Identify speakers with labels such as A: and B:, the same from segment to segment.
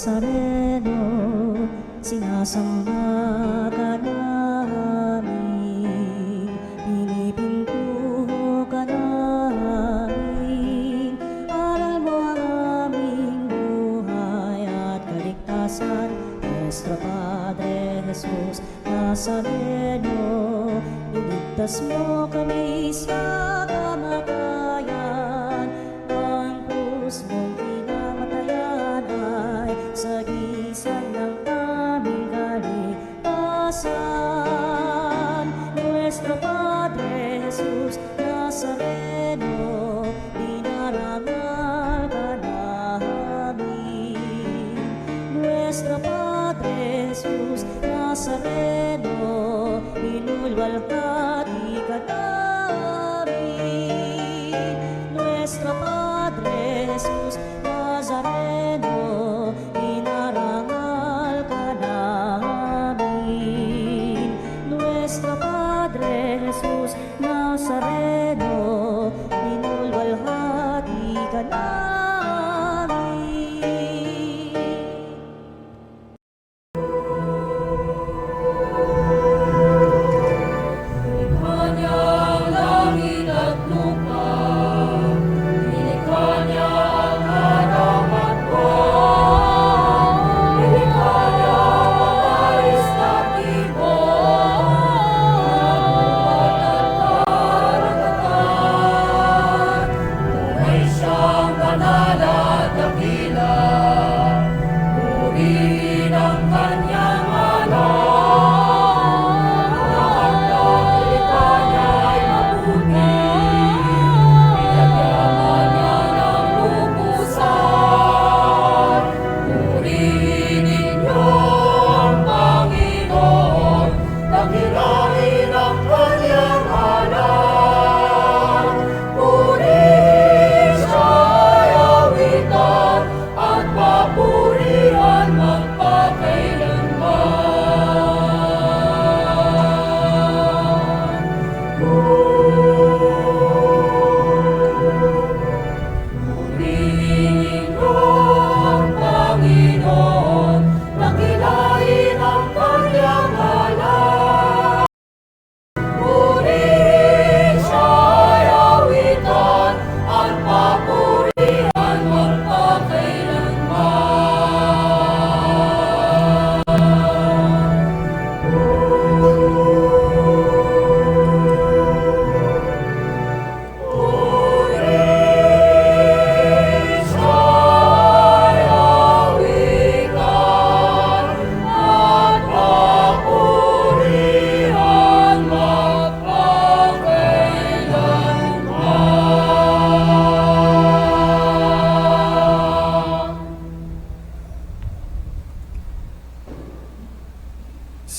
A: Nazareno, sinasamba ka namin, pinipintuho ka namin. Aral mo ang aming buhay at kaligtasan, Nuestro Padre Jesus Nazareno, iligtas mo kami sa kamatayan. Ang krus mong pinamatayan ay sagisag ng aming kaligtasan. Nuestro Padre Jesus Nazareno, dinarangal ka namin. Nuestro Padre Jesus Nazareno, inulwalhati ka namin. Nuestro Padre Jesus Nazareno, inarangal ka namin. Nuestro Padre Jesus Nazareno, inulwalhati ka namin.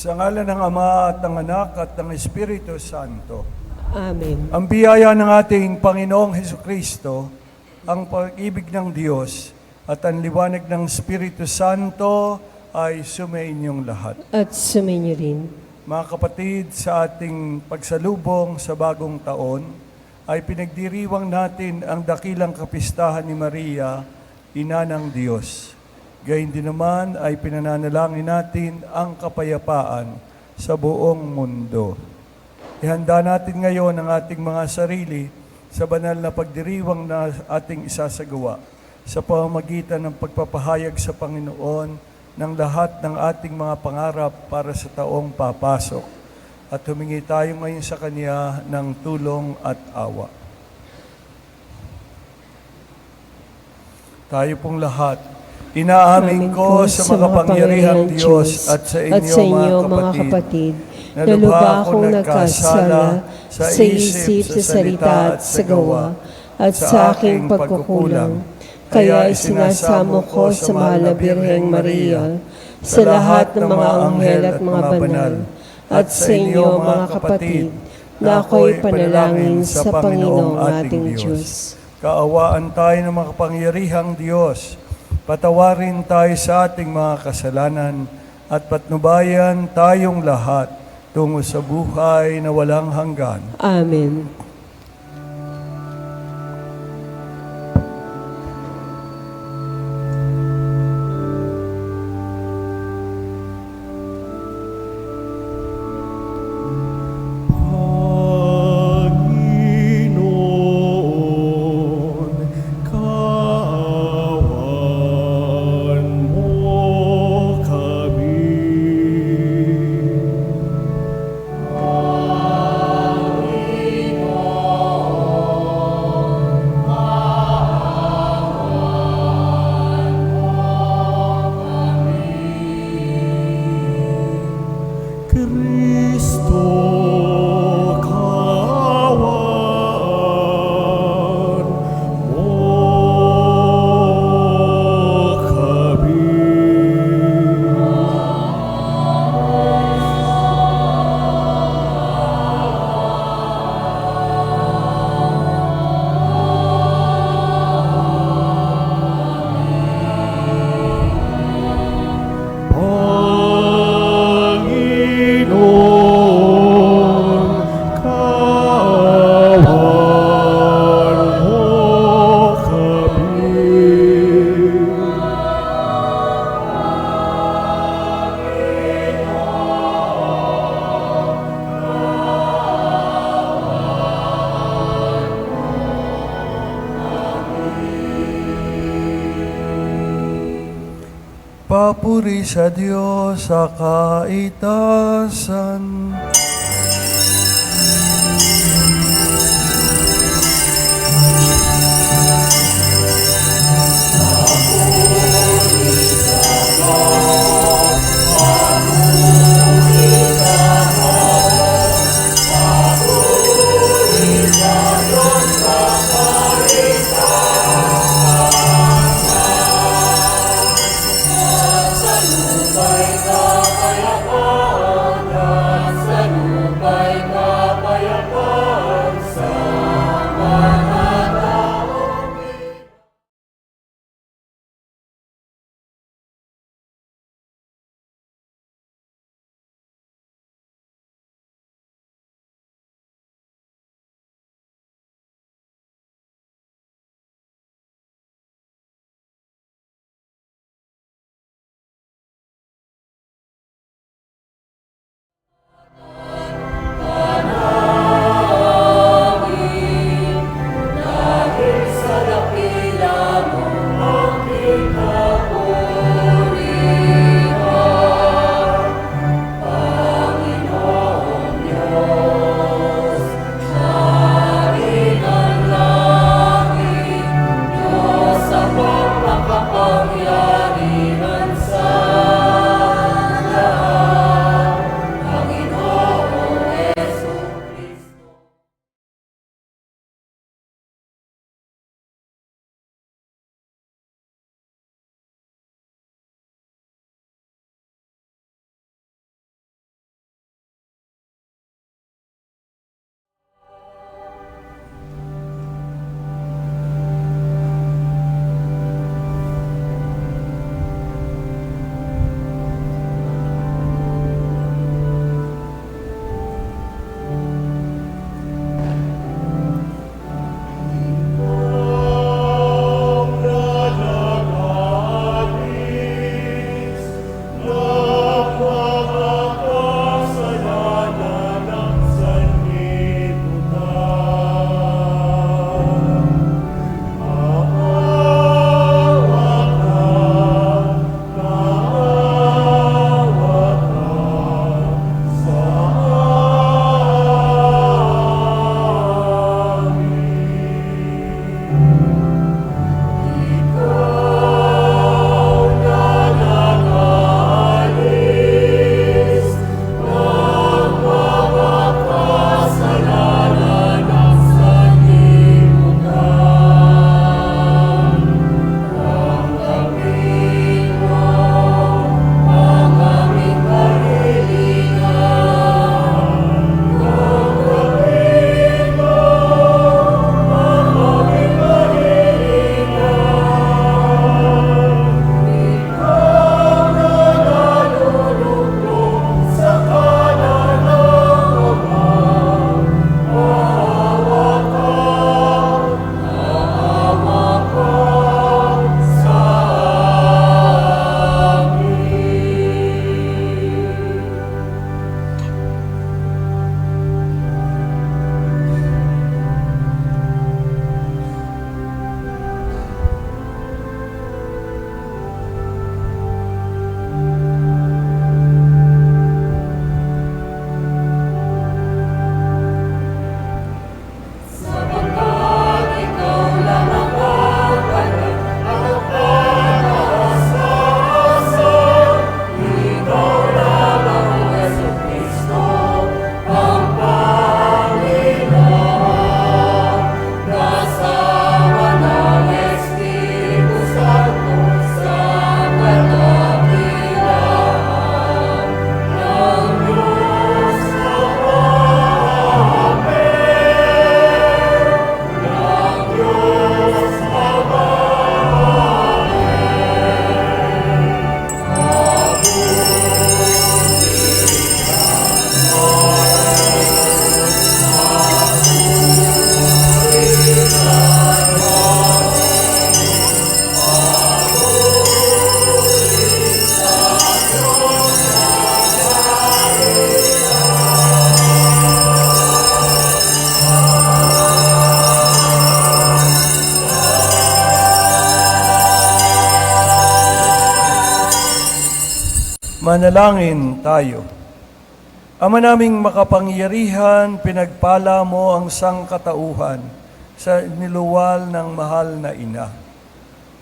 B: Sa ngalan ng Ama at ng Anak at ng Espiritu Santo.
C: Amen.
B: Ang biyaya ng ating Panginoong Hesukristo, ang pag-ibig ng Diyos at ang liwanag ng Espiritu Santo ay sumainyong lahat.
C: At sumainyo rin.
B: Mga kapatid, sa ating pagsalubong sa bagong taon, ay pinagdiriwang natin ang dakilang kapistahan ni Maria, Ina ng Diyos. Gayun din naman ay pinananalangin natin ang kapayapaan sa buong mundo. Ihanda natin ngayon ang ating mga sarili sa banal na pagdiriwang na ating isasagawa sa pamamagitan ng pagpapahayag sa Panginoon ng lahat ng ating mga pangarap para sa taong papasok. At humingi tayo ngayon sa Kanya ng tulong at awa. Tayo pong lahat, inaamin ko sa makapangyarihang Diyos at sa inyo, mga kapatid, na lubha akong nagkasala sa isip, sa salita at sa gawa, at sa aking pagkukulang. Kaya isinasamo ko sa mahal na Birheng Maria, sa lahat ng mga anghel at mga banal, at sa inyo, mga kapatid, na ako'y panalangin sa Panginoong ating Diyos. Kaawaan tayo ng makapangyarihang Diyos. Patawarin tayo sa ating mga kasalanan at patnubayan tayong lahat tungo sa buhay na walang hanggan.
C: Amen.
D: papuri sa Diyos sa kaitasan. Manalangin tayo. Ama naming makapangyarihan, pinagpala mo ang sangkatauhan sa niluwal ng mahal na ina.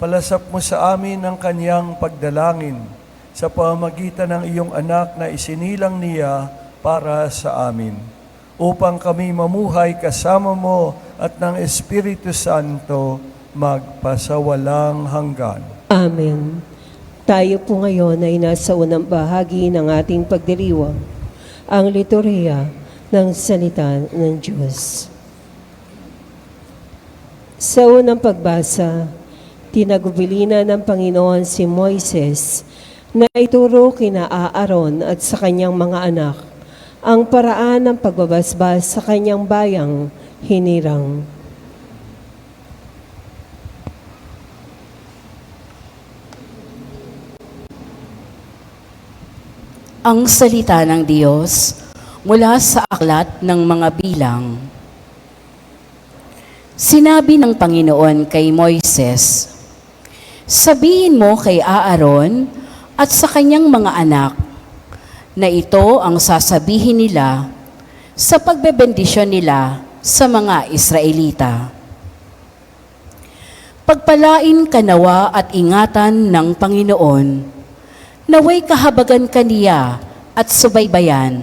D: Palasap mo sa amin ang kanyang pagdalangin sa pamamagitan ng iyong anak na isinilang niya para sa amin, upang kami mamuhay kasama mo at ng Espiritu Santo magpasawalang hanggan.
C: Amen. Tayo po ngayon ay nasa unang bahagi ng ating pagdiriwang, ang liturhiya ng salita ng Diyos. Sa unang pagbasa, tinagubilina ng Panginoon si Moises na ituro kina Aaron at sa kanyang mga anak ang paraan ng pagbabasbas sa kanyang bayang hinirang.
E: Ang salita ng Diyos mula sa aklat ng mga bilang. Sinabi ng Panginoon kay Moises, sabihin mo kay Aaron at sa kanyang mga anak na ito ang sasabihin nila sa pagbebendisyon nila sa mga Israelita. Pagpalain ka nawa at ingatan ng Panginoon, naway kahabagan ka niya at subaybayan.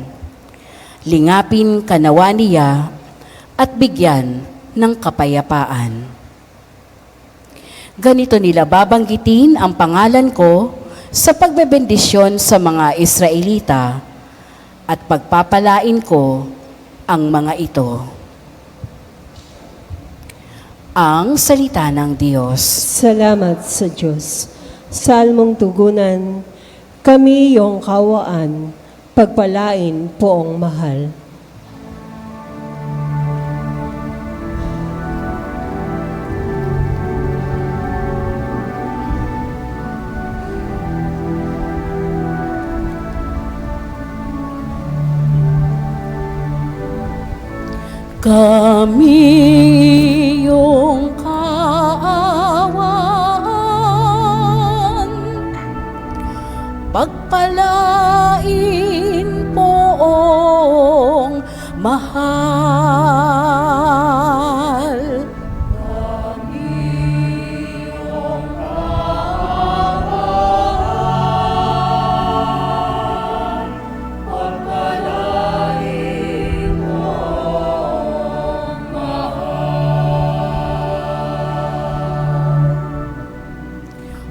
E: Lingapin ka nawa niya at bigyan ng kapayapaan. Ganito nila babanggitin ang pangalan ko sa pagbebendisyon sa mga Israelita at pagpapalain ko ang mga ito. Ang salita ng Diyos.
C: Salamat sa Diyos. Salmong tugunan, kami iyong kawaan, pagpalain poong mahal.
E: Kami iyong kaawaan, pagpalain poong mahal.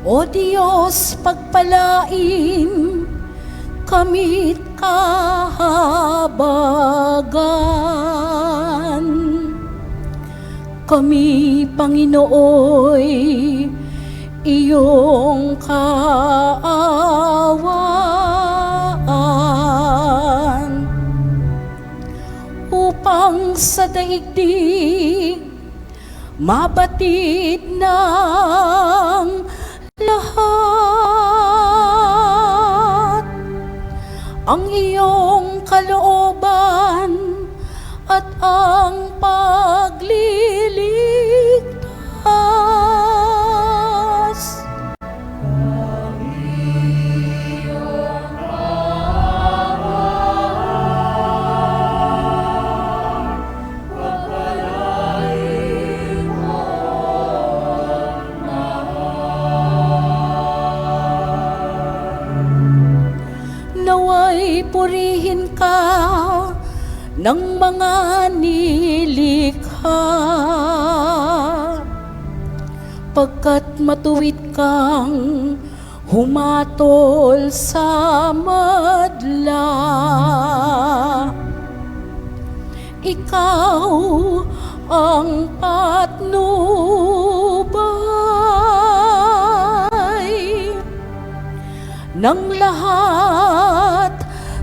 E: O Diyos, pagpalain kami't kahabagan. Kami, Panginooy, iyong kaawaan, upang sa daigdig mabatid ng lahat ang iyong kalooban at ang pagliligtas. Naway purihin ka ng mga nilikha, pagkat matuwid kang humatol sa madla. Ikaw ang patnubay ng lahat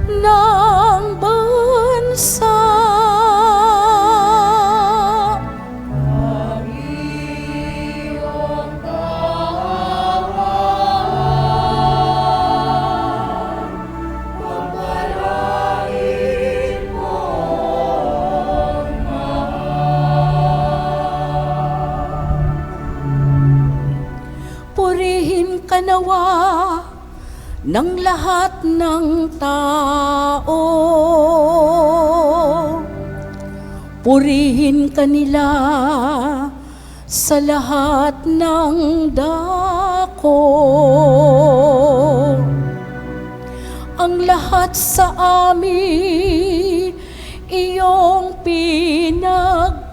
E: ng bansa. Purihin ka nawa ng lahat ng tao. Purihin ka nila sa lahat ng dako. Ang lahat sa amin iyong pinagpala.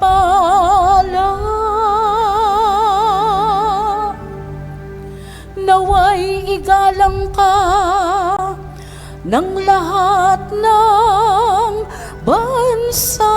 E: Naway igalang ka ng lahat ng bansa.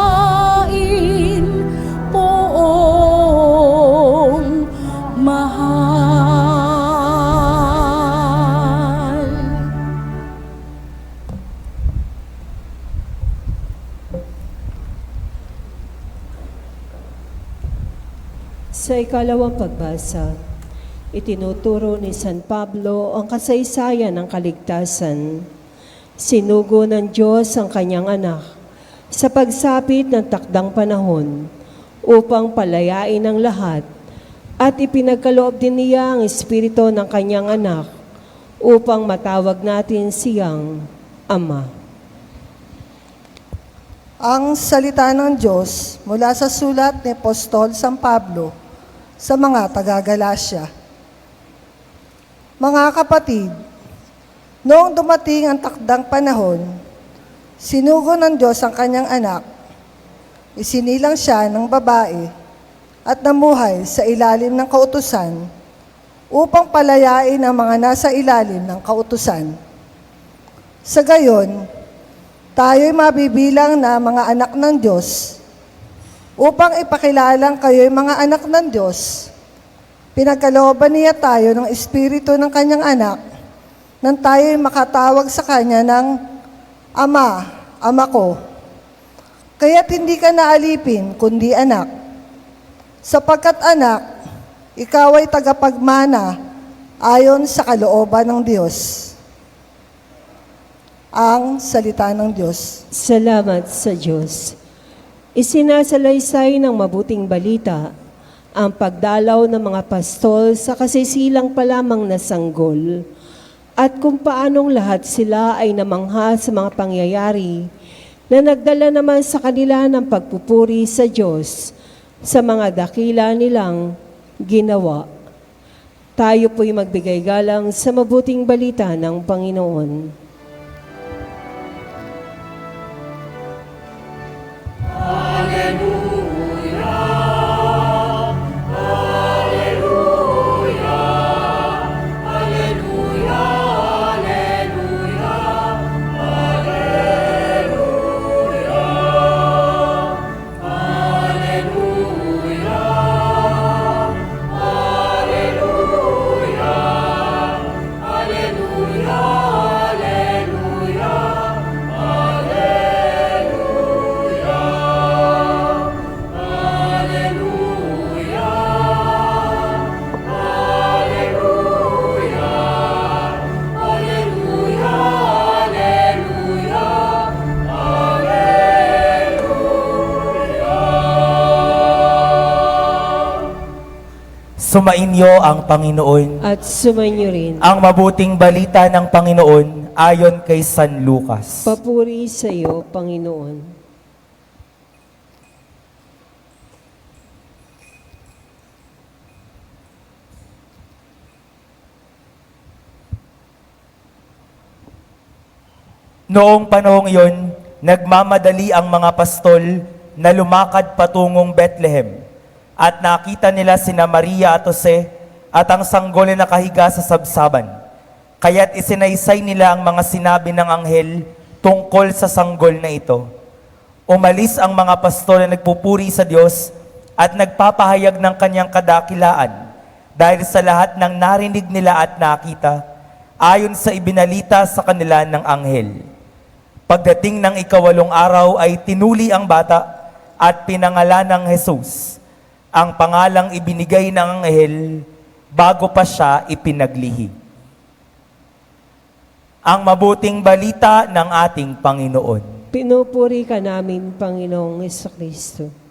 E: Pagpalain poong mahal.
C: Sa ikalawang pagbasa, itinuturo ni San Pablo ang kasaysayan ng kaligtasan. Sinugo ng Diyos ang kanyang anak sa pagsapit ng takdang panahon upang palayain ang lahat at ipinagkaloob din niya ang espiritu ng kanyang anak upang matawag natin siyang Ama.
F: Ang salita ng Diyos mula sa sulat ni Apostol San Pablo sa mga taga-Galasya. Mga kapatid, noong dumating ang takdang panahon, sinugo ng Diyos ang kanyang anak, isinilang siya ng babae at namuhay sa ilalim ng kautusan upang palayain ang mga nasa ilalim ng kautusan. Sa gayon, tayo'y mabibilang na mga anak ng Diyos. Upang ipakilalang kayo'y mga anak ng Diyos, pinagkalooban niya tayo ng espiritu ng kanyang anak nang tayo'y makatawag sa kanya ng Ama, Ama ko. Kaya't hindi ka naalipin, kundi anak. Sapagkat anak, ikaw ay tagapagmana ayon sa kalooban ng Diyos. Ang salita ng Diyos.
C: Salamat sa Diyos. Isinasalaysay ng mabuting balita ang pagdalaw ng mga pastol sa kasisilang pa lamang na sanggol at kung paanong lahat sila ay namangha sa mga pangyayari na nagdala naman sa kanila ng pagpupuri sa Diyos sa mga dakila nilang ginawa. Tayo po'y magbigay galang sa mabuting balita ng Panginoon.
G: Sumainyo ang Panginoon.
C: At sumainyo rin.
G: Ang mabuting balita ng Panginoon ayon kay San Lucas.
C: Papuri sa iyo, Panginoon.
G: Noong panahong iyon, nagmamadali ang mga pastol na lumakad patungong Bethlehem. At nakita nila sina Maria at Jose at ang sanggol na nakahiga sa sabsaban. Kaya't isinaysay nila ang mga sinabi ng anghel tungkol sa sanggol na ito. Umalis ang mga pastol na nagpupuri sa Diyos at nagpapahayag ng kanyang kadakilaan dahil sa lahat ng narinig nila at nakita ayon sa ibinalita sa kanila ng anghel. Pagdating ng ikawalong araw ay tinuli ang bata at pinangalan ng Jesus, ang pangalang ibinigay ng anghel bago pa siya ipinaglihi. Ang mabuting balita ng ating Panginoon.
C: Pinupuri ka namin, Panginoong Jesucristo.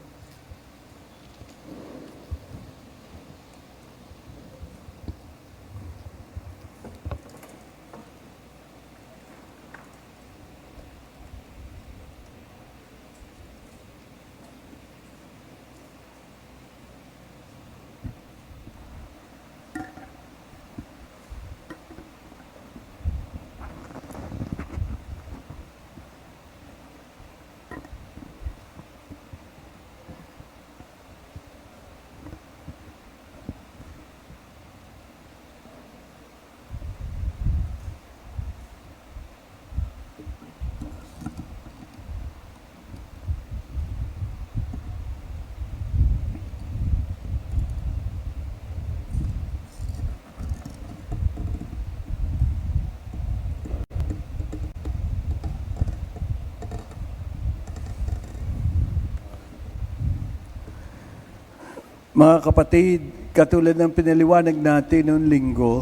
D: Mga kapatid, katulad ng pinaliwanag natin noong linggo,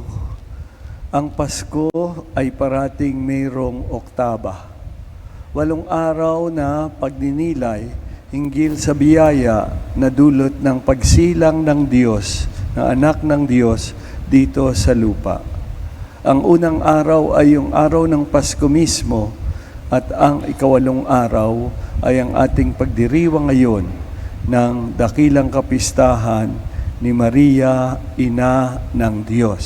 D: ang Pasko ay parating mayroong oktaba. 8 araw na pagninilay hinggil sa biyaya na dulot ng pagsilang ng Diyos, ng anak ng Diyos dito sa lupa. Ang unang araw ay yung araw ng Pasko mismo at ang ikawalong araw ay ang ating pagdiriwang ngayon ng dakilang kapistahan ni Maria, Ina ng Diyos.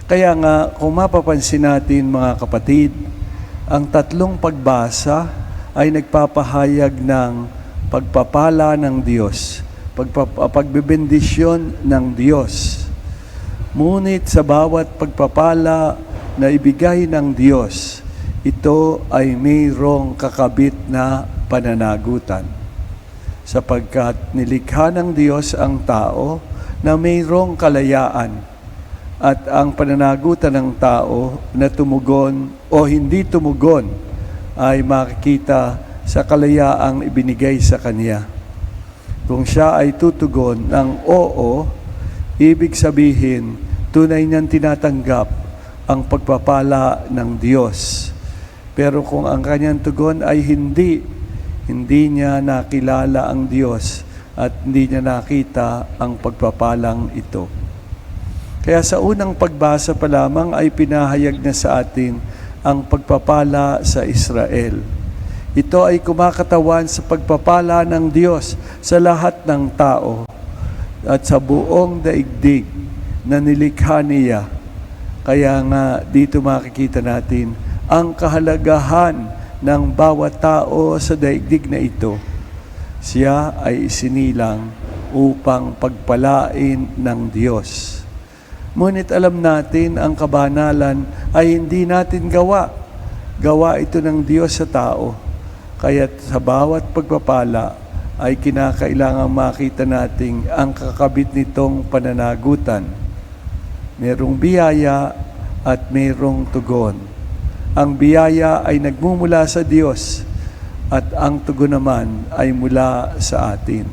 D: Kaya nga, kung mapapansin natin mga kapatid, ang tatlong pagbasa ay nagpapahayag ng pagpapala ng Diyos, pagbebendisyon ng Diyos. Ngunit sa bawat pagpapala na ibigay ng Diyos, ito ay mayroong kakabit na pananagutan. Sapagkat nilikha ng Diyos ang tao na mayroong kalayaan at ang pananagutan ng tao na tumugon o hindi tumugon ay makikita sa kalayaang ibinigay sa kanya. Kung siya ay tutugon ng oo, ibig sabihin tunay niyang tinatanggap ang pagpapala ng Diyos. Pero kung ang kanyang tugon ay hindi niya nakilala ang Diyos at hindi niya nakita ang pagpapalang ito. Kaya sa unang pagbasa pa lamang ay pinahayag na sa atin ang pagpapala sa Israel. Ito ay kumakatawan sa pagpapala ng Diyos sa lahat ng tao at sa buong daigdig na nilikha niya. Kaya nga dito makikita natin ang kahalagahan ng bawat tao sa daigdig na ito. Siya ay isinilang upang pagpalain ng Diyos. Ngunit alam natin ang kabanalan ay hindi natin gawa. Gawa ito ng Diyos sa tao. Kaya sa bawat pagpapala ay kinakailangang makita natin ang kakabit nitong pananagutan. Merong biyaya at merong tugon. Ang biyaya ay nagmumula sa Diyos at ang tugon naman ay mula sa atin.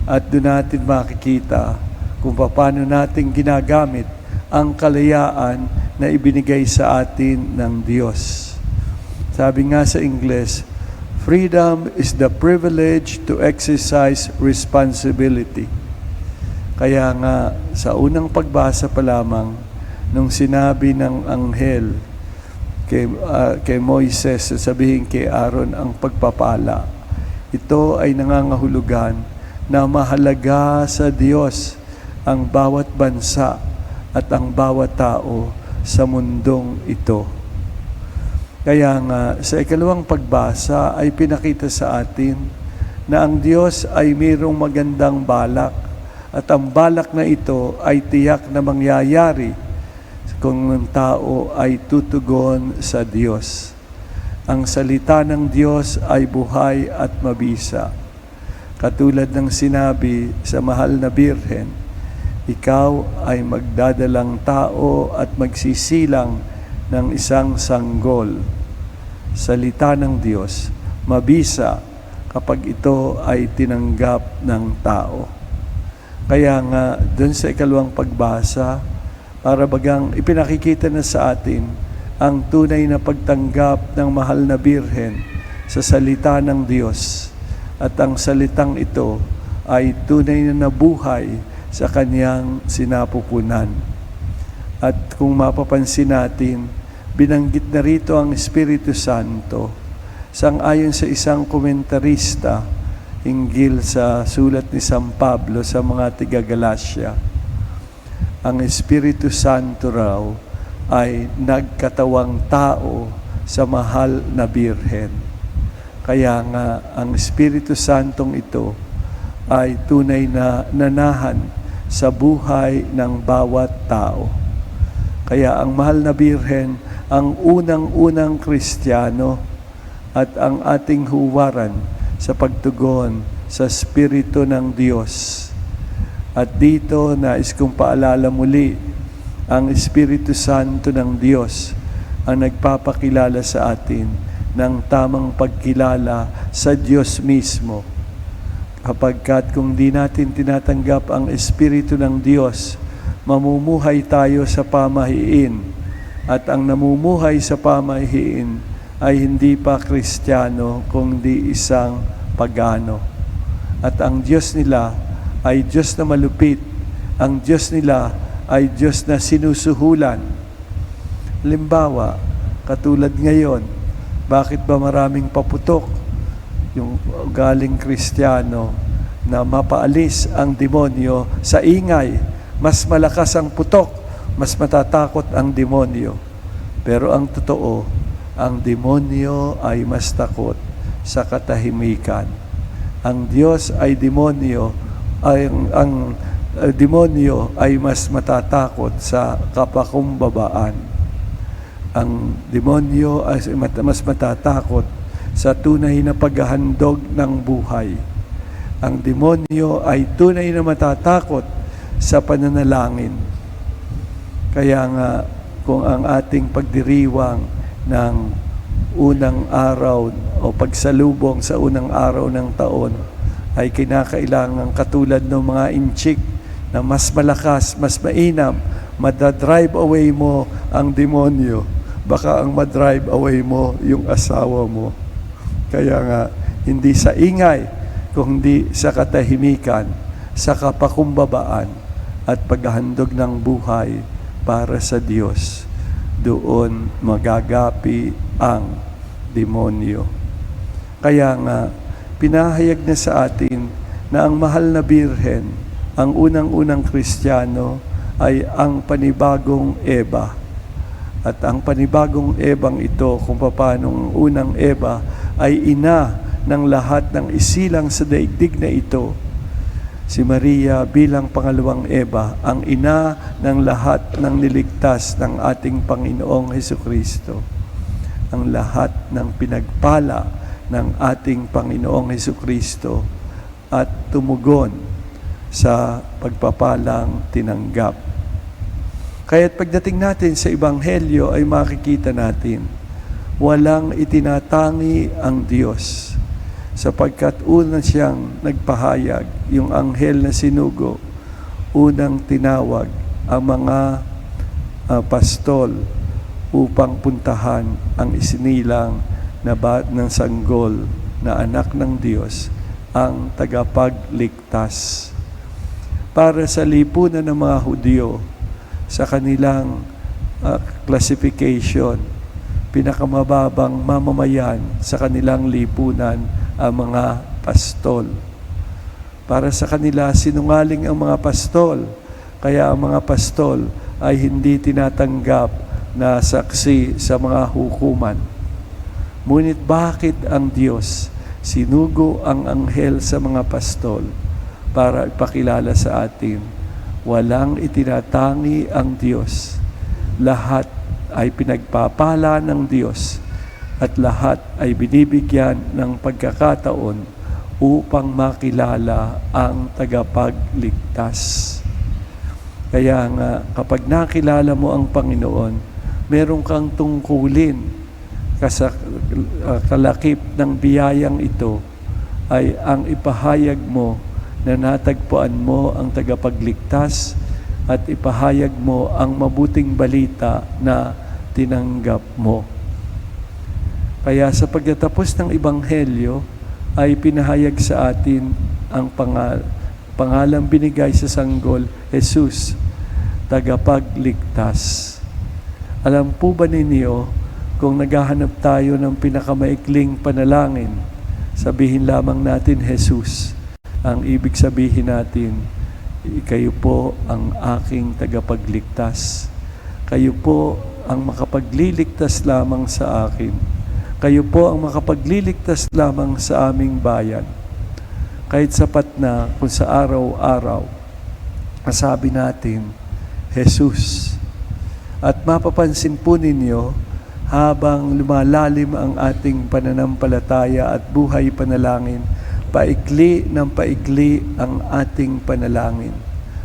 D: At doon natin makikita kung paano natin ginagamit ang kalayaan na ibinigay sa atin ng Diyos. Sabi nga sa Ingles, freedom is the privilege to exercise responsibility. Kaya nga sa unang pagbasa pa lamang, nung sinabi ng anghel kay Moises, sabihin kay Aaron ang pagpapala. Ito ay nangangahulugan na mahalaga sa Diyos ang bawat bansa at ang bawat tao sa mundong ito. Kaya nga sa ikalawang pagbasa ay pinakita sa atin na ang Diyos ay mayroong magandang balak at ang balak na ito ay tiyak na mangyayari kung ang tao ay tutugon sa Diyos. Ang salita ng Diyos ay buhay at mabisa. Katulad ng sinabi sa mahal na Birhen, ikaw ay magdadalang tao at magsisilang ng isang sanggol. Salita ng Diyos, mabisa kapag ito ay tinanggap ng tao. Kaya nga, dun sa ikalawang pagbasa, para bagang ipinakikita na sa atin ang tunay na pagtanggap ng mahal na Birhen sa salita ng Diyos. At ang salitang ito ay tunay na nabuhay sa kanyang sinapupunan. At kung mapapansin natin, binanggit na rito ang Espiritu Santo. Sang-ayon sa isang komentarista hinggil sa sulat ni San Pablo sa mga tiga-Galacia, ang Espiritu Santo raw ay nagkatawang tao sa mahal na Birhen. Kaya nga, ang Espiritu Santong ito ay tunay na nanahan sa buhay ng bawat tao. Kaya ang mahal na Birhen, ang unang-unang Kristiyano at ang ating huwaran sa pagtugon sa Espiritu ng Diyos. At dito, nais kong paalala muli, ang Espiritu Santo ng Diyos ang nagpapakilala sa atin ng tamang pagkilala sa Diyos mismo. Kapagkat kung di natin tinatanggap ang Espiritu ng Diyos, mamumuhay tayo sa pamahiin. At ang namumuhay sa pamahiin ay hindi pa Kristiyano, kundi isang pagano. At ang Diyos nila ay Diyos na malupit. Ang Diyos nila ay Diyos na sinusuhulan. Halimbawa, katulad ngayon, bakit ba maraming paputok yung galing Kristiyano na mapaalis ang demonyo sa ingay? Mas malakas ang putok, mas matatakot ang demonyo. Pero ang totoo, ang demonyo ay mas takot sa katahimikan. Ang Diyos ay demonyo, ang demonyo ay mas matatakot sa kapakumbabaan. Ang demonyo ay mas matatakot sa tunay na paghahandog ng buhay. Ang demonyo ay tunay na matatakot sa pananalangin. Kaya nga, kung ang ating pagdiriwang ng unang araw o pagsalubong sa unang araw ng taon ay kinakailangan katulad ng mga inchik na mas malakas, mas mainam, madadrive away mo ang demonyo. Baka ang madrive away mo yung asawa mo. Kaya nga, hindi sa ingay, kundi sa katahimikan, sa kapakumbabaan, at paghahandog ng buhay para sa Diyos. Doon magagapi ang demonyo. Kaya nga, pinahayag na sa atin na ang mahal na Birhen, ang unang-unang Kristiyano, ay ang panibagong Eva. At ang panibagong Ebang ito, kung paano ang unang Eva, ay ina ng lahat ng isilang sa daigdig na ito. Si Maria bilang pangalawang Eva, ang ina ng lahat ng niligtas ng ating Panginoong Hesukristo. Ang lahat ng pinagpala ng ating Panginoong Hesukristo at tumugon sa pagpapalang tinanggap. Kaya't pagdating natin sa Ebanghelyo ay makikita natin, walang itinatangi ang Diyos. Sapagkat unang siyang nagpahayag, yung anghel na sinugo, unang tinawag ang mga pastol upang puntahan ang isinilang na ng sanggol na anak ng Diyos, ang tagapagligtas. Para sa lipunan ng mga Hudyo, sa kanilang classification, pinakamababang mamamayan sa kanilang lipunan ang mga pastol. Para sa kanila, sinungaling ang mga pastol. Kaya ang mga pastol ay hindi tinatanggap na saksi sa mga hukuman. Ngunit bakit ang Diyos sinugo ang anghel sa mga pastol para ipakilala sa atin? Walang itinatangi ang Diyos. Lahat ay pinagpapala ng Diyos at lahat ay binibigyan ng pagkakataon upang makilala ang tagapagligtas. Kaya nga, kapag nakilala mo ang Panginoon, meron kang tungkulin kalakip ng biyayang ito ay ang ipahayag mo na natagpuan mo ang tagapagligtas at ipahayag mo ang mabuting balita na tinanggap mo. Kaya sa pagtatapos ng Ebanghelyo ay pinahayag sa atin ang pangalang binigay sa sanggol, Jesus, tagapagligtas. Alam po ba ninyo, kung naghahanap tayo ng pinakamaikling panalangin, sabihin lamang natin, Jesus. Ang ibig sabihin natin, kayo po ang aking tagapagligtas. Kayo po ang makapagliligtas lamang sa akin. Kayo po ang makapagliligtas lamang sa aming bayan. Kahit sapat na kung sa araw-araw, masabi natin, Jesus. At mapapansin po ninyo, habang lumalalim ang ating pananampalataya at buhay panalangin, paikli ng paikli ang ating panalangin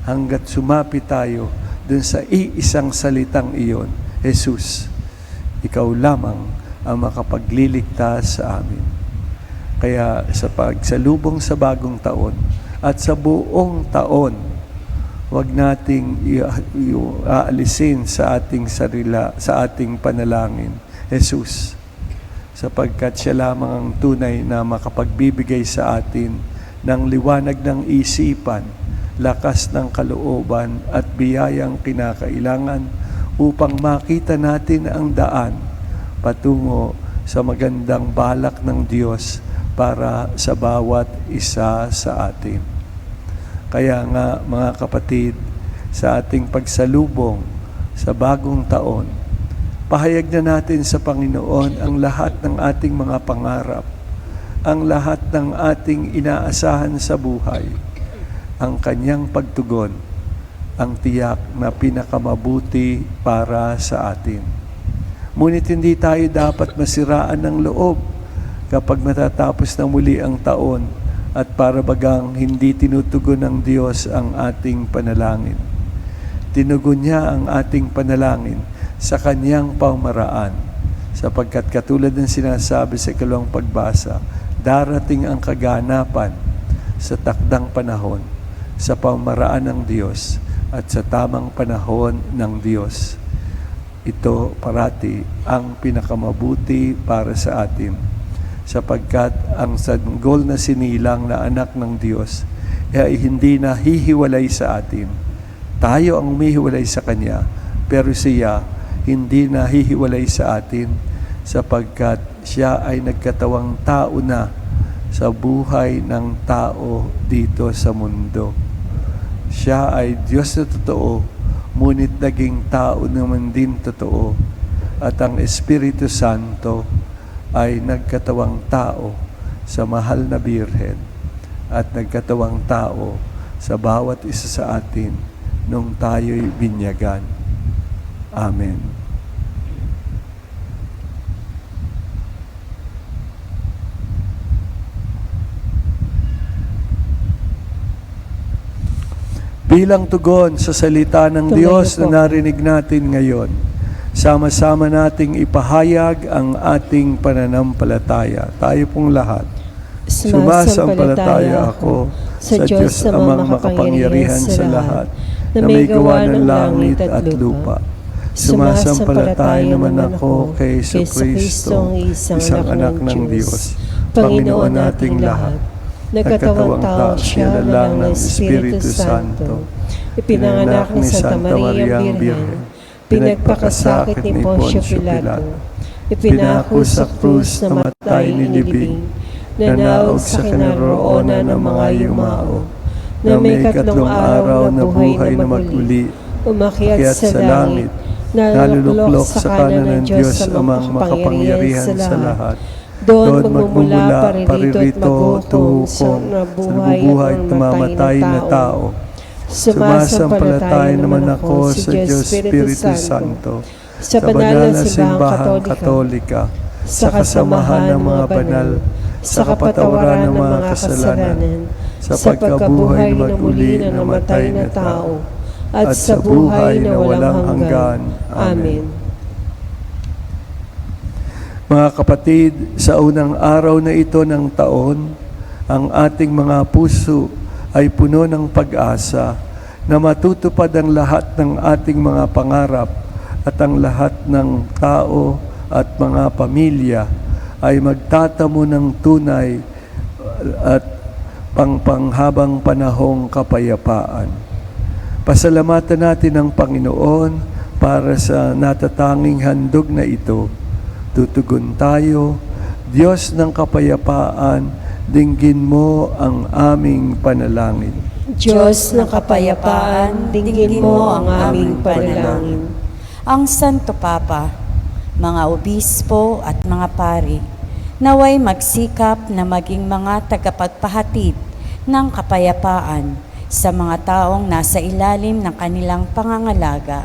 D: hanggat sumapit tayo dun sa iisang salitang iyon, Jesus, ikaw lamang ang makapagliligtas sa amin. Kaya sa pagsalubong sa bagong taon at sa buong taon, huwag nating aalisin sa ating sa ating panalangin, Jesus, sapagkat siya lamang ang tunay na makapagbibigay sa atin ng liwanag ng isipan, lakas ng kalooban at biyayang kinakailangan upang makita natin ang daan patungo sa magandang balak ng Diyos para sa bawat isa sa atin. Kaya nga, mga kapatid, sa ating pagsalubong sa bagong taon, pahayag na natin sa Panginoon ang lahat ng ating mga pangarap, ang lahat ng ating inaasahan sa buhay, ang kanyang pagtugon, ang tiyak na pinakamabuti para sa atin. Ngunit hindi tayo dapat masiraan ng loob kapag matatapos na muli ang taon at para bagang hindi tinutugon ng Diyos ang ating panalangin. Tinugon niya ang ating panalangin sa kanyang pamaraan, sapagkat katulad ng sinasabi sa ikalawang pagbasa, darating ang kaganapan sa takdang panahon, sa pamaraan ng Diyos at sa tamang panahon ng Diyos. Ito parati ang pinakamabuti para sa atin, sapagkat ang sanggol na sinilang na anak ng Diyos ay hindi na hihiwalay sa atin. Tayo ang humihiwalay sa Kanya, pero siya hindi na hihiwalay sa atin sapagkat siya ay nagkatawang tao na sa buhay ng tao dito sa mundo. Siya ay Diyos na totoo, ngunit naging tao naman din totoo. At ang Espiritu Santo ay nagkatawang tao sa mahal na Birhen at nagkatawang tao sa bawat isa sa atin nung tayo'y binyagan. Amen. Bilang tugon sa salita ng Diyos na narinig natin ngayon, sama-sama nating ipahayag ang ating pananampalataya. Tayo pong lahat. Sumasampalataya ako sa Diyos amang makapangyarihan sa lahat, na may gawa ng langit at lupa. Sumasampalataya naman ako kay Jesucristo, isang anak ng Diyos, Panginoon nating lahat. Nagkatawang tao siya lang ng Espiritu Santo. Ipinanganak ni Santa Maria ang Birhen. Pinagpakasakit ni Poncio Pilato. Ipinako sa krus na matay nilibing. Nanaog sa kinaroonan ng mga yumao. Na may 3 araw na buhay na maguli. Umakyat sa langit. Naluluklok sa kanan ng Diyos amang makapangyarihan sa lahat. Doon magmumula paririto tungo sa nabubuhay at mamatay na tao. Sumasampalataya naman ako sa Diyos Espiritu Santo, sa banal na simbahang katolika, sa kasamahan ng mga banal, sa kapatawaran ng mga kasalanan, sa pagkabuhay na muli na namatay na tao,
C: at sa buhay na walang hanggan. Amen.
D: Mga kapatid, sa unang araw na ito ng taon, ang ating mga puso ay puno ng pag-asa na matutupad ang lahat ng ating mga pangarap at ang lahat ng tao at mga pamilya ay magtatamo ng tunay at panghabang panahong kapayapaan. Pasalamatan natin ang Panginoon para sa natatanging handog na ito. Tutugon tayo, Diyos ng kapayapaan, dinggin mo ang aming panalangin.
C: Diyos ng kapayapaan, dinggin mo ang aming panalangin.
H: Ang Santo Papa, mga obispo at mga pari, naway magsikap na maging mga tagapagpahatid ng kapayapaan sa mga taong nasa ilalim ng kanilang pangangalaga.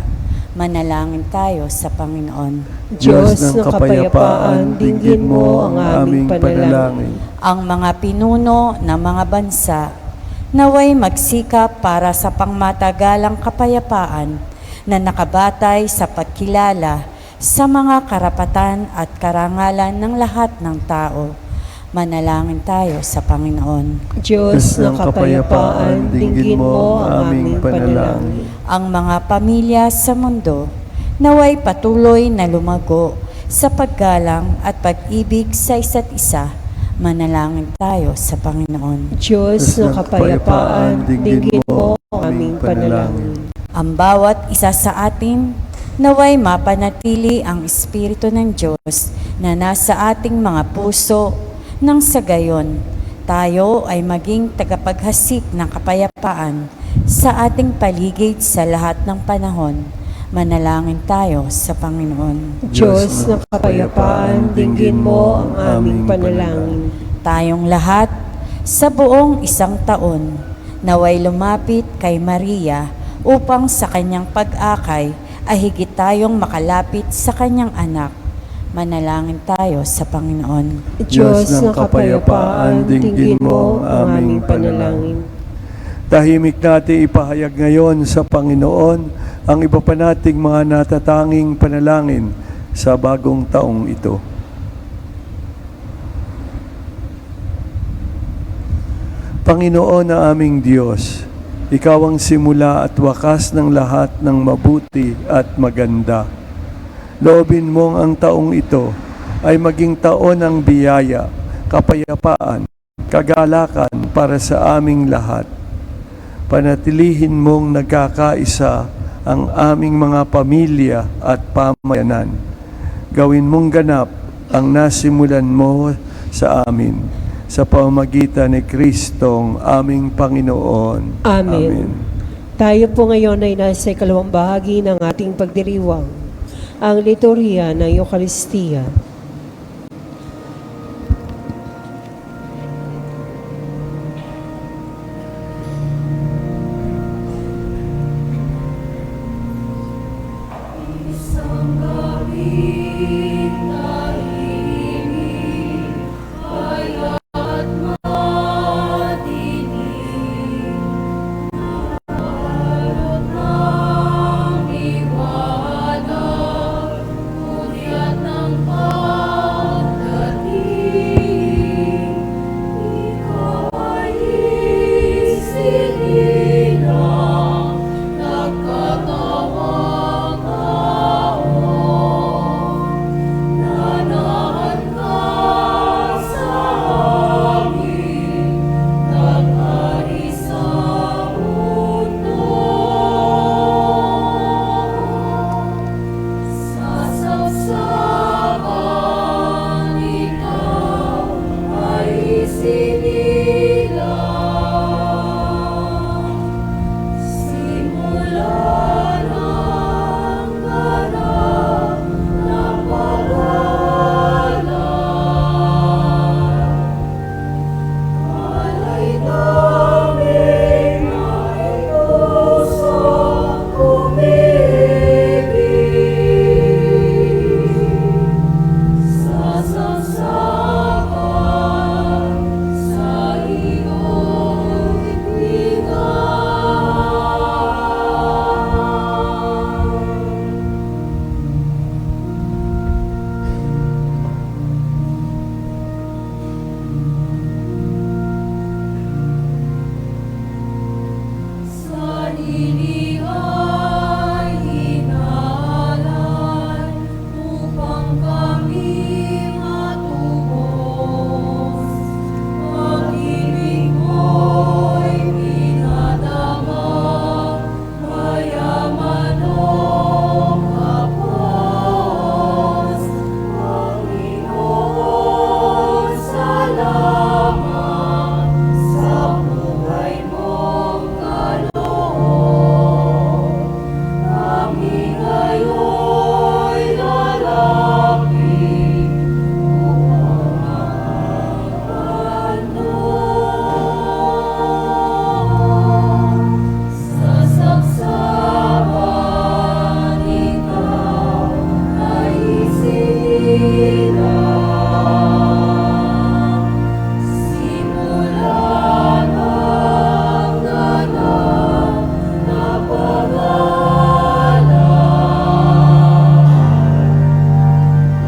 H: Manalangin tayo sa Panginoon.
C: Diyos ng kapayapaan, dinggin mo ang aming panalangin.
H: Ang mga pinuno ng mga bansa, naway magsikap para sa pangmatagalang kapayapaan na nakabatay sa pagkilala sa mga karapatan at karangalan ng lahat ng tao. Manalangin tayo sa Panginoon.
C: Diyos ng kapayapaan, dinggin mo ang aming panalangin.
H: Ang mga pamilya sa mundo, naway patuloy na lumago sa paggalang at pag-ibig sa isa't isa. Manalangin tayo sa Panginoon.
C: Diyos ng kapayapaan, dinggin mo ang aming panalangin.
H: Ang bawat isa sa atin, naway mapanatili ang Espiritu ng Diyos na nasa ating mga puso, nang sa gayon, tayo ay maging tagapaghasik ng kapayapaan sa ating paligid sa lahat ng panahon. Manalangin tayo sa Panginoon.
C: Diyos ng kapayapaan, dinggin mo ang aming panalangin.
H: Tayong lahat, sa buong isang taon, naway lumapit kay Maria upang sa kanyang pag-akay ay higit tayong makalapit sa kanyang anak. Manalangin tayo sa Panginoon.
C: Diyos ng kapayapaan, dinggin mo ang aming panalangin.
D: Tahimik natin ipahayag ngayon sa Panginoon ang iba pa nating mga natatanging panalangin sa bagong taong ito. Panginoon na aming Diyos, Ikaw ang simula at wakas ng lahat ng mabuti at maganda. Loobin mong ang taong ito ay maging taon ng biyaya, kapayapaan, kagalakan para sa aming lahat. Panatilihin mong nagkakaisa ang aming mga pamilya at pamayanan. Gawin mong ganap ang nasimulan mo sa amin sa pamamagitan ni Kristong aming Panginoon.
C: Amen. Tayo po ngayon ay nasa ikalawang bahagi ng ating pagdiriwang, ang liturhiya ng Eucharistia.
I: Ng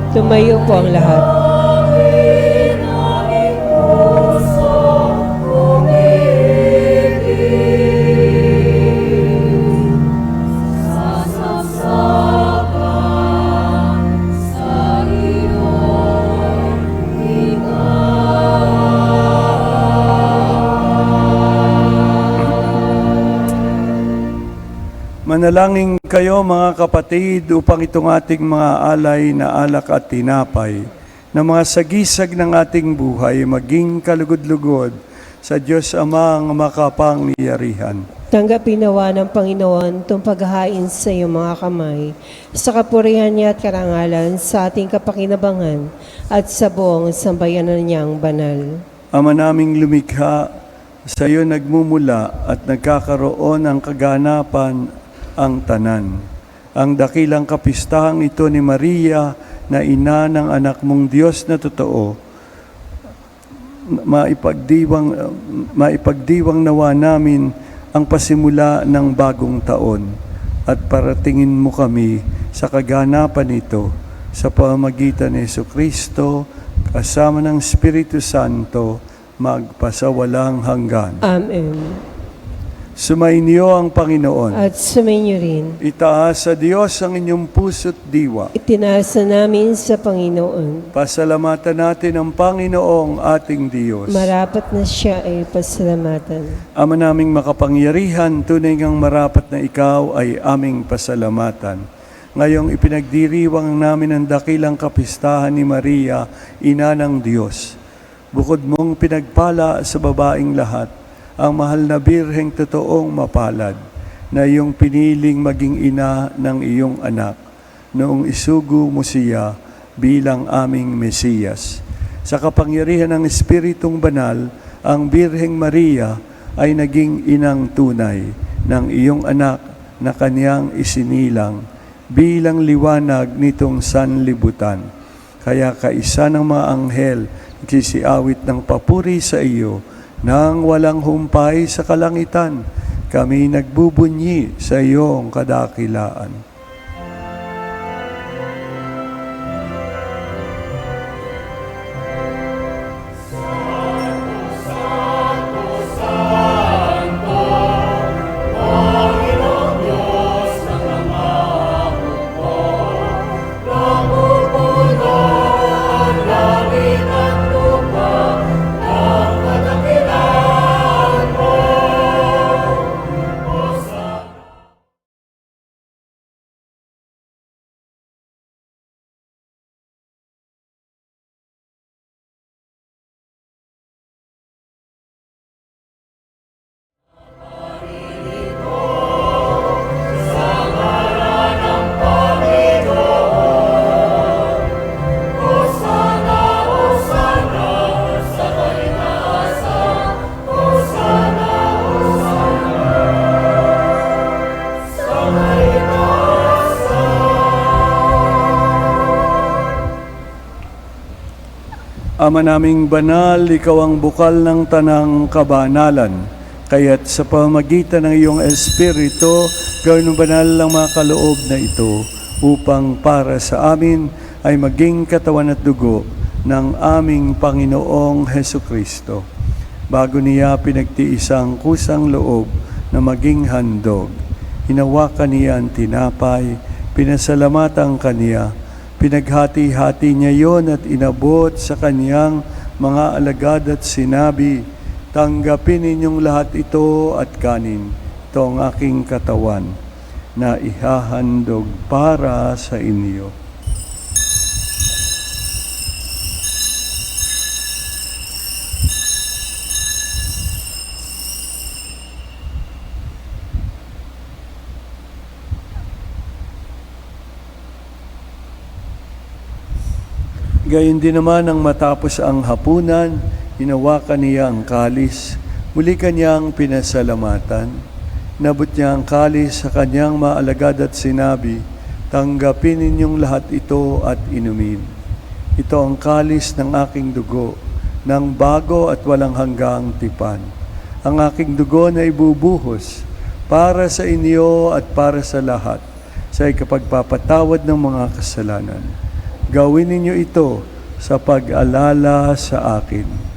C: Tumayo po ang lahat.
D: Manalangin kayo mga kapatid upang itong ating mga alay na alak at tinapay na mga sagisag ng ating buhay maging kalugod-lugod sa Diyos Amang makapangyarihan.
C: Tanggapin nawa ng Panginoon itong paghahain sa iyong mga kamay, sa kapurihan niya at karangalan, sa ating kapakinabangan at sa buong sambayanan niyang banal.
D: Ama naming lumikha, sa iyo nagmumula at nagkakaroon ng kaganapan ang tanan. Ang dakilang kapistahang ito ni Maria na ina ng anak mong Diyos na totoo, maipagdiwang nawa namin ang pasimula ng bagong taon at paratingin mo kami sa kaganapan ito sa pamamagitan ni Jesucristo kasama ng Espiritu Santo magpasawalang hanggan.
C: Amen.
D: Sumainyo ang Panginoon.
C: At sumainyo rin.
D: Itaas sa Diyos ang inyong puso't diwa.
C: Itinaasa namin sa Panginoon.
D: Pasalamatan natin ang Panginoong ating Diyos.
C: Marapat na siya ay pasalamatan.
D: Ama naming makapangyarihan, tunay ngang marapat na ikaw ay aming pasalamatan. Ngayong ipinagdiriwang namin ang dakilang kapistahan ni Maria, ina ng Diyos. Bukod mong pinagpala sa babaing lahat, ang mahal na birheng totoong mapalad na iyong piniling maging ina ng iyong anak noong isugo mo siya bilang aming Mesiyas. Sa kapangyarihan ng Espiritong Banal, ang Birheng Maria ay naging inang tunay ng iyong anak na kanyang isinilang bilang liwanag nitong sanlibutan. Kaya kaisa ng mga anghel nagsisiawit ng papuri sa iyo nang walang humpay sa kalangitan, kami nagbubunyi sa iyong kadakilaan. Ama naming banal, ikaw ang bukal ng tanang kabanalan. Kaya't sa pamagitan ng iyong Espiritu, gawin mo banal ang mga kaloob na ito upang para sa amin ay maging katawan at dugo ng aming Panginoong Hesukristo. Bago niya pinagtiis ang kusang loob na maging handog, hinawakan niya ang tinapay, pinasalamatan kaniya, pinaghati-hati niya yon at inabot sa kaniyang mga alagad at sinabi, tanggapin ninyong lahat ito at kanin. Ito ang aking katawan na ihahandog para sa inyo. Gayon din naman nang matapos ang hapunan, hinawakan niya ang kalis, muli kanyang pinasalamatan. Nabot niya ang kalis sa kanyang mga alagad at sinabi, tanggapin ninyong lahat ito at inumin. Ito ang kalis ng aking dugo, ng bago at walang hanggang tipan. Ang aking dugo na ibubuhos para sa inyo at para sa lahat, sa ikapagpapatawad ng mga kasalanan. Gawin ninyo ito sa pag-alala sa akin.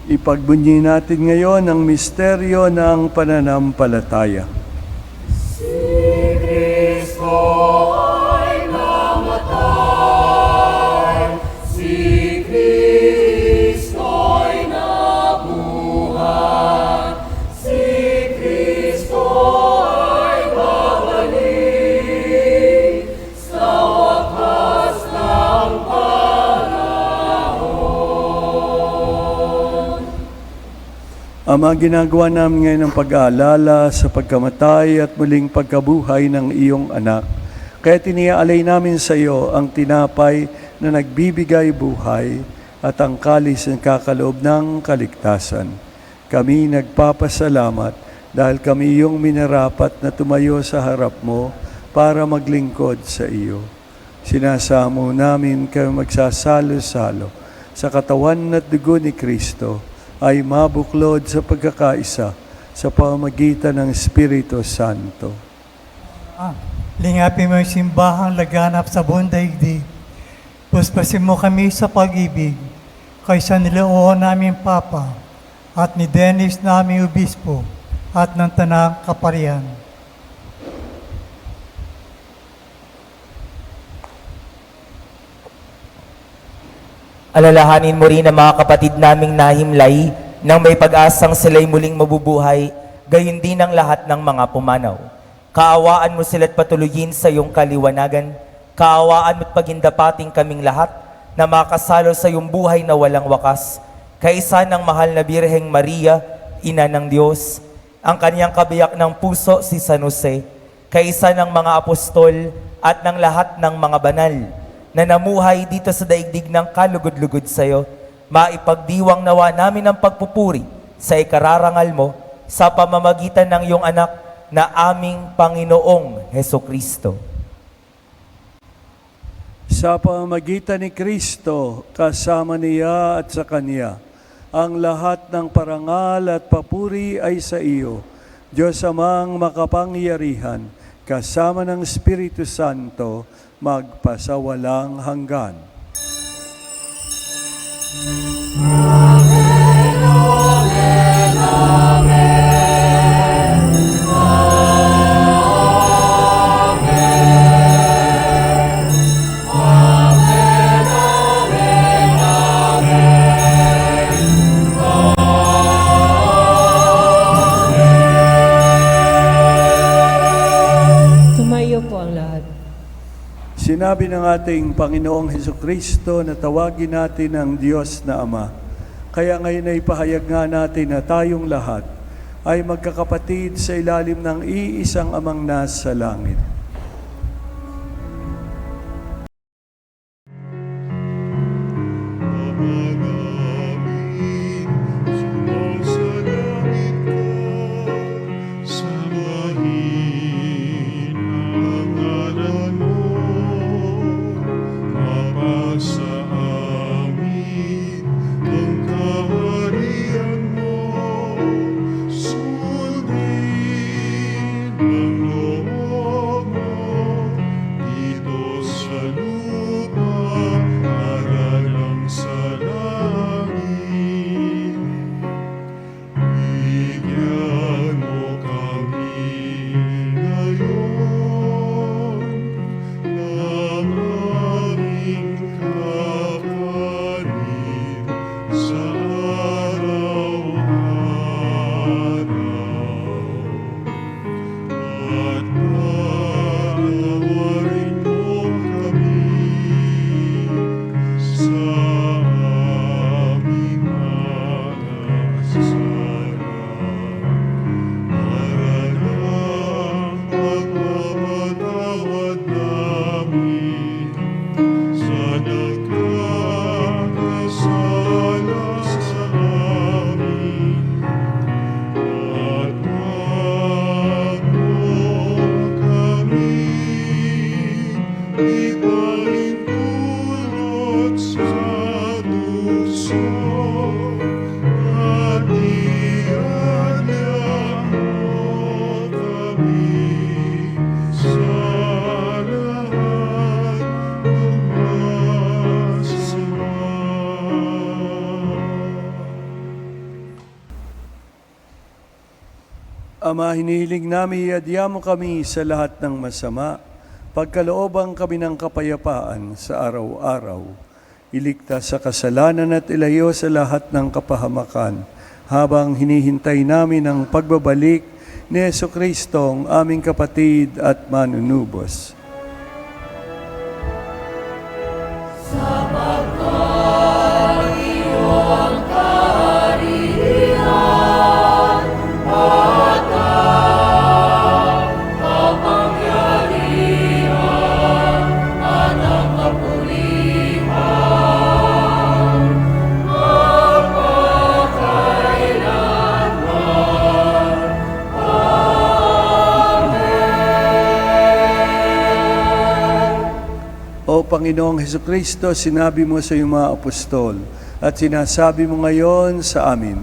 D: Ipagbunyi natin ngayon ang misteryo ng pananampalataya. Ama, ginagawa namin ngayon ang pag-aalala sa pagkamatay at muling pagkabuhay ng iyong anak. Kaya tiniaalay namin sa iyo ang tinapay na nagbibigay buhay at ang kalis na kakaloob ng kaligtasan. Kami nagpapasalamat dahil kami iyong minarapat na tumayo sa harap mo para maglingkod sa iyo. Sinasamo namin kayo magsasalo-salo sa katawan at dugo ni Kristo ay mabuklod sa pagkakaisa sa pamamagitan ng Espiritu Santo.
I: Lingapin mo yung simbahang laganap sa buong daigdig. Puspasin mo kami sa pag-ibig kay San Leon namin Papa at ni Dennis namin Obispo at ng Tanang Kaparian.
G: Alalahanin mo rin ang mga kapatid naming nahimlay nang may pag-asang sila'y muling mabubuhay, gayon din ang lahat ng mga pumanaw. Kaawaan mo sila't patuloyin sa iyong kaliwanagan. Kaawaan mo't pagindapating kaming lahat na makasalo sa iyong buhay na walang wakas. Kaisa ng mahal na Birheng Maria, Ina ng Diyos, ang kanyang kabiyak ng puso si San Jose, kaisa ng mga apostol at ng lahat ng mga banal na namuhay dito sa daigdig ng kalugod-lugod sa iyo, maipagdiwang nawa namin ang pagpupuri sa ikararangal mo sa pamamagitan ng iyong anak na aming Panginoong Hesukristo.
D: Sa pamamagitan ni Kristo, kasama niya at sa Kanya, ang lahat ng parangal at papuri ay sa iyo, Diyos Amang makapangyarihan, kasama ng Espiritu Santo, magpasawalang hanggan. Amen, amen, amen. Amen. Amen, amen, amen. Amen.
C: Tumayo po ang lahat.
D: Sinabi ng ating Panginoong Hesukristo na tawagin natin ang Diyos na Ama. Kaya ngayon ay pahayag nga natin na tayong lahat ay magkakapatid sa ilalim ng iisang Amang nasa langit.
J: Sundin ang loob
D: Ama, hinihiling namin iadya mo kami sa lahat ng masama, pagkalooban kami ng kapayapaan sa araw-araw. Iligtas sa kasalanan at ilayo sa lahat ng kapahamakan, habang hinihintay namin ang pagbabalik ni Jesucristo, ang aming kapatid at manunubos. O Panginoong Hesukristo, sinabi mo sa iyong mga apostol at sinasabi mo ngayon sa amin,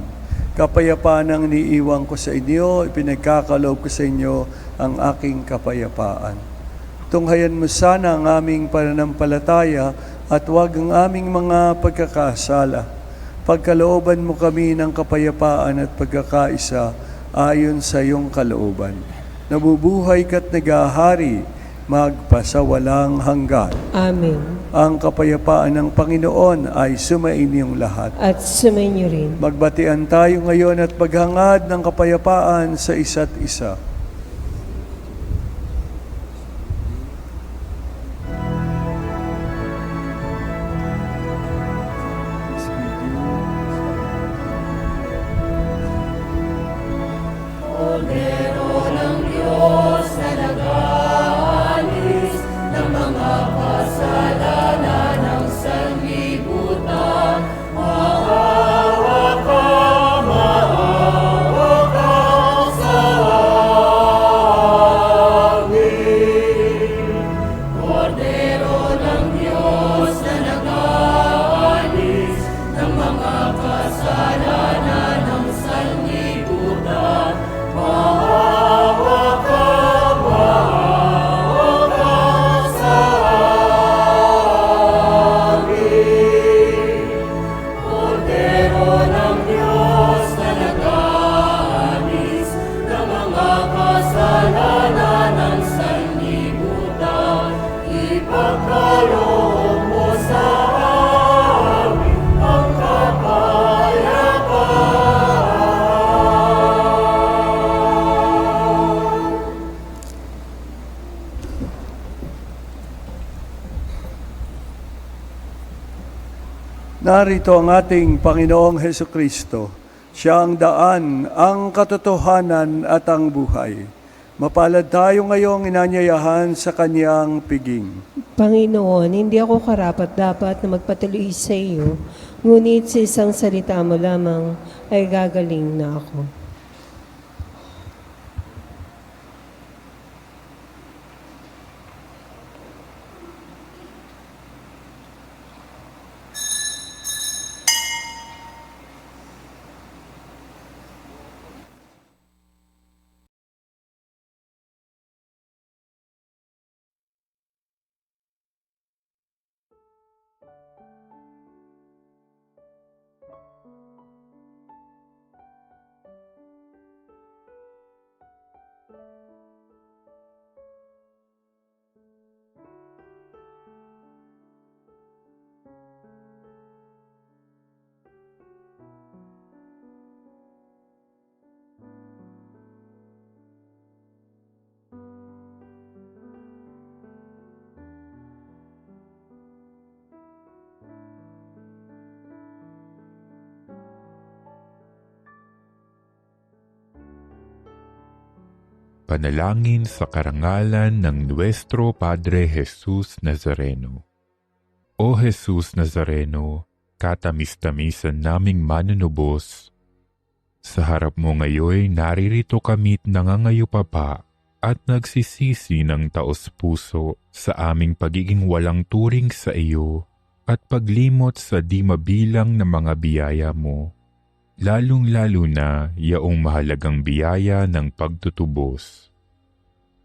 D: kapayapaan ang iniiwan ko sa inyo, ipinagkakaloob ko sa inyo ang aking kapayapaan. Tunghayan mo sana ang aming pananampalataya at huwag ang aming mga pagkakasala. Pagkalooban mo kami ng kapayapaan at pagkakaisa ayon sa iyong kalooban. Nabubuhay ka't nagahari, magpasawalang hanggan.
C: Amen.
D: Ang kapayapaan ng Panginoon ay sumainyong lahat.
C: At sumainyo rin.
D: Magbatian tayo ngayon at paghangad ng kapayapaan sa isa't isa. Narito ang ating Panginoong Hesukristo. Siya ang daan, ang katotohanan at ang buhay. Mapalad tayo ngayong inanyayahan sa Kanyang piging.
C: Panginoon, hindi ako karapat-dapat na magpatuloy sa iyo, ngunit sa isang salita mo lamang ay gagaling na ako.
J: Panalangin sa karangalan ng Nuestro Padre Jesus Nazareno. O Jesus Nazareno, katamis-tamisan naming manunubos, sa harap mo ngayon naririto kami't nangangayupapa at nagsisisi ng taos-puso sa aming pagiging walang turing sa iyo at paglimot sa di mabilang na mga biyaya mo, lalong-lalo na yaong mahalagang biyaya ng pagtutubos.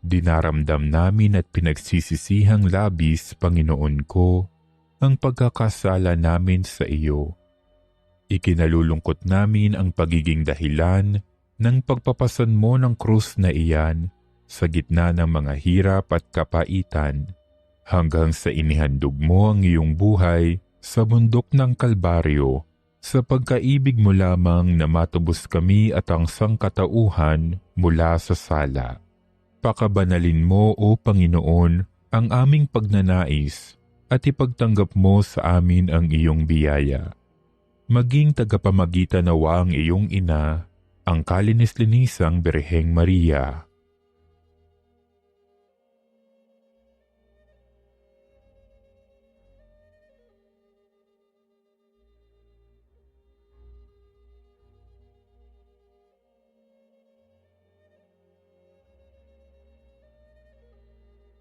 J: Dinaramdam namin at pinagsisisihang labis, Panginoon ko, ang pagkakasala namin sa iyo. Ikinalulungkot namin ang pagiging dahilan ng pagpapasan mo ng krus na iyan sa gitna ng mga hirap at kapaitan, hanggang sa inihandog mo ang iyong buhay sa bundok ng Kalbaryo, sa pagkaibig mo lamang na matubos kami at ang sangkatauhan mula sa sala. Pakabanalin mo, O Panginoon, ang aming pagnanais at ipagtanggap mo sa amin ang iyong biyaya. Maging tagapamagitan nawa ang iyong ina, ang kalinis-linisang Birheng Maria.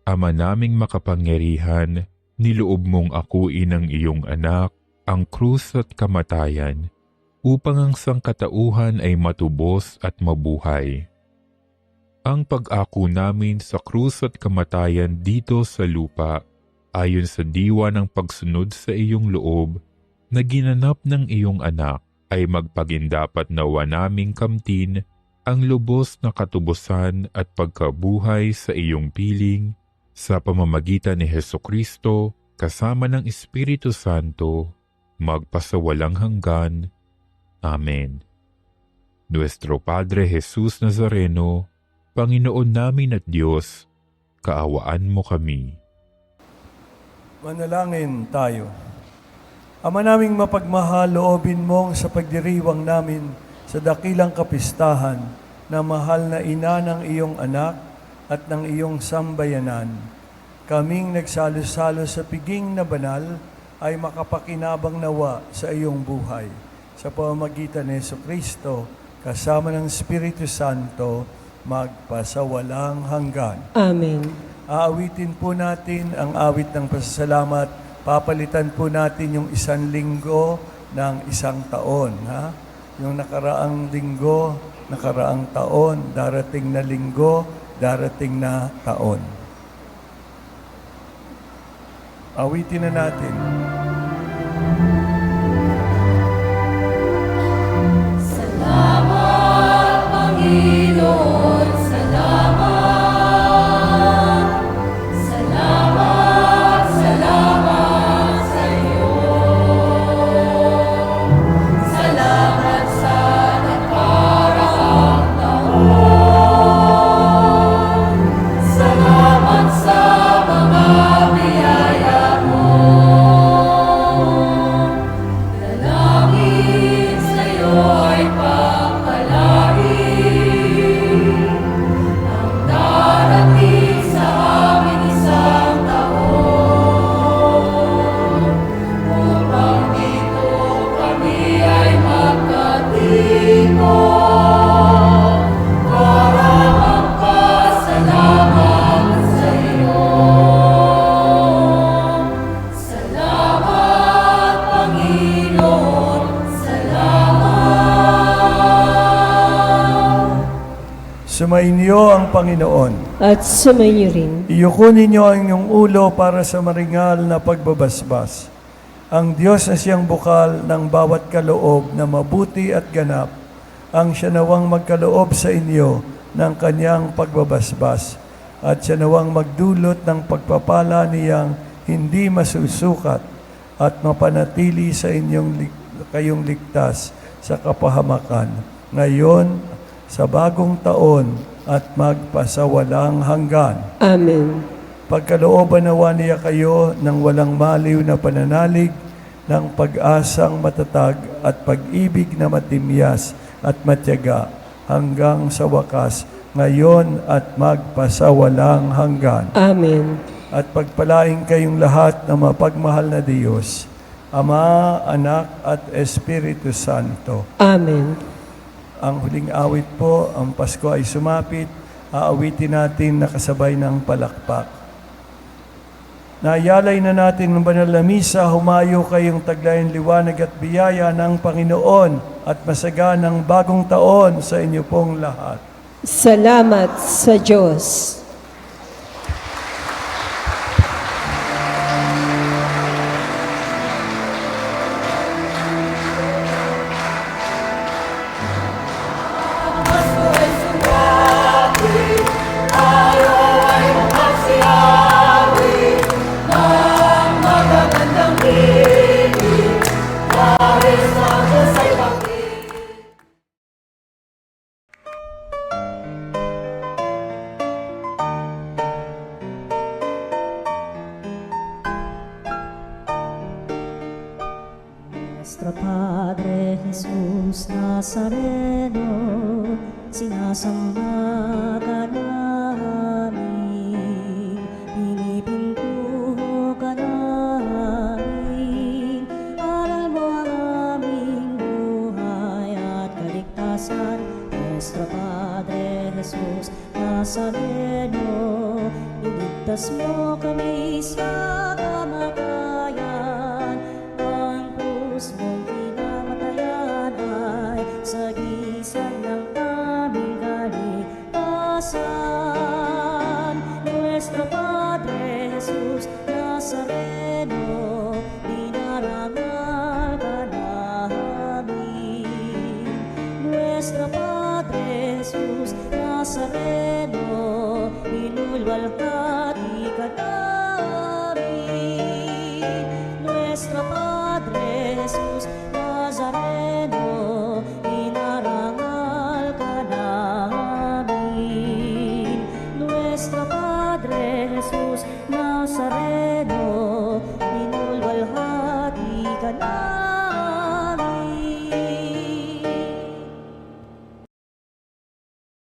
J: Ama naming makapangyarihan, niloob mong akuin ang iyong anak, ang krus at kamatayan, upang ang sangkatauhan ay matubos at mabuhay. Ang pag-ako namin sa krus at kamatayan dito sa lupa, ayon sa diwa ng pagsunod sa iyong loob, na ginanap ng iyong anak, ay magpagindapat nawa naming kamtin ang lubos na katubusan at pagkabuhay sa iyong piling, sa pamamagitan ni Hesukristo, kasama ng Espiritu Santo, magpasawalang hanggan. Amen. Nuestro Padre Jesus Nazareno, Panginoon namin at Diyos, kaawaan mo kami.
D: Manalangin tayo. Ama naming mapagmahal, loobin mong sa pagdiriwang namin sa dakilang kapistahan na mahal na ina ng iyong anak at ng iyong sambayanan. Kaming nagsalo-salo sa piging na banal ay makapakinabang nawa sa iyong buhay. Sa pamamagitan ni Jesucristo, kasama ng Espiritu Santo, magpasawalang hanggan.
C: Amen.
D: Aawitin po natin ang awit ng pasasalamat. Papalitan po natin yung 1 linggo ng 1 taon. Ha? Yung nakaraang linggo, nakaraang taon, darating na linggo, darating na taon. Awitin na natin.
A: Salamat, Panginoon, salamat. Salamat, salamat sa iyo. Salamat sa nagparaang taon. Salamat sa mga biyaya mo. Dalangin sa iyo ay pagpalain ang darating sa amin 1 taon. Upang dito kami ay magkatipon para magpasalamat sa iyo. Salamat, Panginoon, salamat.
D: Sumainyo ang Panginoon.
C: At sumainyo rin.
D: Iyuko ninyo ang inyong ulo para sa maringal na pagbabasbas. Ang Diyos na siyang bukal ng bawat kaloob na mabuti at ganap, ang siya nawang magkaloob sa inyo ng kanyang pagbabasbas, at siya nawang magdulot ng pagpapala niyang hindi masusukat at mapanatili sa kayong ligtas sa kapahamakan, ngayon, sa bagong taon, at magpasawalang hanggan.
C: Amen.
D: Pagkalooban nawa niya kayo ng walang maliw na pananalig, ng pag-asang matatag at pag-ibig na matimyas at matyaga hanggang sa wakas, ngayon at magpasawalang hanggan.
C: Amen.
D: At pagpalain kayong lahat ng mapagmahal na Diyos, Ama, Anak at Espiritu Santo.
C: Amen.
D: Ang huling awit po, ang Pasko ay sumapit, aawitin natin nakasabay ng palakpak. Nayalay na natin ng banal na misa, humayo kayong taglayang liwanag at biyaya ng Panginoon at masaganang bagong taon sa inyo pong lahat.
C: Salamat sa Diyos.
K: Nuestro Padre Jesús Nazareno, sinasamba ka namin, pinipintuho ka namin, aral mo ang aming buhay at kaligtasan. Nuestro Padre Jesús Nazareno, iligtas mo kami sa kamatayan, ang krus mong pinamatayan ay sagisag ng aming kaligtasan. Nuestro Padre Jesus Nazareno, dinarangal ka namin. Nuestro Padre Jesus Nazareno, inulwalhati ka namin.